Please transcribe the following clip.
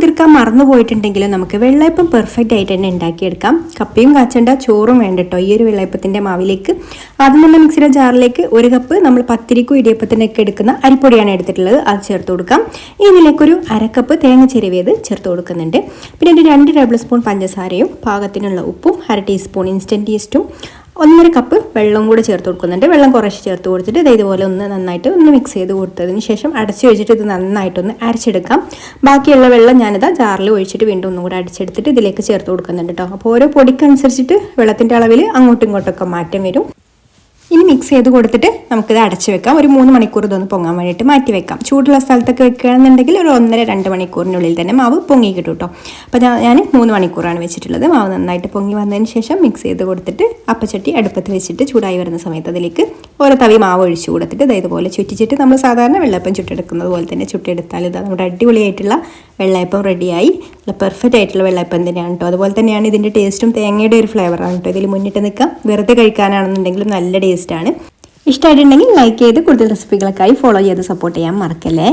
കുതിർക്കാൻ മറന്നു പോയിട്ടുണ്ടെങ്കിലും നമുക്ക് വെള്ളയപ്പം പെർഫെക്റ്റ് ആയിട്ട് തന്നെ ഉണ്ടാക്കിയെടുക്കാം. കപ്പയും കാച്ചണ്ട, ചോറും വേണ്ട കേട്ടോ ഈ ഒരു വെള്ളയപ്പത്തിൻ്റെ മാവിലേക്ക്. ആദ്യം തന്നെ മിക്സിയുടെ ജാറിലേക്ക് 1 കപ്പ് നമ്മൾ പത്തിരിക്കും ഇടിയപ്പത്തിനൊക്കെ എടുക്കുന്ന അരിപ്പൊടിയാണ് എടുത്തിട്ടുള്ളത്, അത് ചേർത്ത് കൊടുക്കാം. ഇതിലേക്കൊരു 1/2 കപ്പ് തേങ്ങ ചിരവിയത് ചേർത്ത് കൊടുക്കുന്നുണ്ട്. പിന്നെ ഒരു 2 ടേബിൾ സ്പൂൺ പഞ്ചസാരയും പാകത്തിനുള്ള ഉപ്പും 1/2 ടീസ്പൂൺ ഇൻസ്റ്റൻറ്റ് ഈസ്റ്റും 1/2 കപ്പ് വെള്ളം കൂടെ ചേർത്ത് കൊടുക്കുന്നുണ്ട്. വെള്ളം കുറച്ച് ചേർത്ത് കൊടുത്തിട്ട് ഇതുപോലെ നന്നായിട്ട് മിക്സ് ചെയ്ത് കൊടുത്തതിന് ശേഷം അടച്ചു വെച്ചിട്ട് ഇത് നന്നായിട്ടൊന്ന് അരച്ചെടുക്കാം. ബാക്കിയുള്ള വെള്ളം ഞാനിതാ ജാറിൽ ഒഴിച്ചിട്ട് വീണ്ടും ഒന്നും കൂടെ അടിച്ചെടുത്തിട്ട് ഇതിലേക്ക് ചേർത്ത് കൊടുക്കുന്നുണ്ട് കേട്ടോ. അപ്പോൾ ഓരോ പൊടിക്കനുസരിച്ചിട്ട് വെള്ളത്തിൻ്റെ അളവിൽ അങ്ങോട്ടും ഇങ്ങോട്ടൊക്കെ മാറ്റം വരും. ഇനി മിക്സ് ചെയ്ത് കൊടുത്തിട്ട് നമുക്കിത് അടച്ച് വെക്കാം. ഒരു 3 മണിക്കൂർ ഇതൊന്ന് പൊങ്ങാൻ വേണ്ടിയിട്ട് മാറ്റി വെക്കാം. ചൂടുള്ള സ്ഥലത്തൊക്കെ വെക്കുകയാണെന്നുണ്ടെങ്കിൽ ഒരു 1.5-2 മണിക്കൂറിനുള്ളിൽ തന്നെ മാവ് പൊങ്ങി കിട്ടും കേട്ടോ. അപ്പോൾ ഞാൻ 3 മണിക്കൂറാണ് വെച്ചിട്ടുള്ളത്. മാവ് നന്നായിട്ട് പൊങ്ങി വന്നതിന് ശേഷം മിക്സ് ചെയ്ത് കൊടുത്തിട്ട് അപ്പച്ചട്ടി അടുപ്പത്ത് വെച്ചിട്ട് ചൂടായി വരുന്ന സമയത്ത് അതിലേക്ക് ഓരോ തവി മാവ് ഒഴിച്ച് കൊടുത്തിട്ട് ഇതുപോലെ ചുറ്റിച്ചിട്ട് നമ്മൾ സാധാരണ വെള്ളയപ്പം ചുട്ടെടുക്കുന്നത് പോലെ തന്നെ ചുട്ടെടുത്താൽ ഇതാ നമ്മുടെ അടിപൊളിയായിട്ടുള്ള വെള്ളയപ്പം റെഡിയായി. നല്ല പെർഫെക്റ്റ് ആയിട്ടുള്ള വെള്ളയപ്പം തന്നെയാണ് കേട്ടോ. അതുപോലെ തന്നെയാണ് ഇതിൻ്റെ ടേസ്റ്റും തേങ്ങയുടെ ഒരു ഫ്ലേവറാണ് കേട്ടോ ഇതിൽ മുന്നിട്ട് നിൽക്കാം. വെറുതെ കഴിക്കാനാണെന്നുണ്ടെങ്കിലും നല്ല ടേസ്റ്റാണ്. ഇഷ്ടമായിട്ടുണ്ടെങ്കിൽ ലൈക്ക് ചെയ്ത് കൂടുതൽ റെസിപ്പികൾക്കായി ഫോളോ ചെയ്ത് സപ്പോർട്ട് ചെയ്യാൻ മറക്കല്ലേ.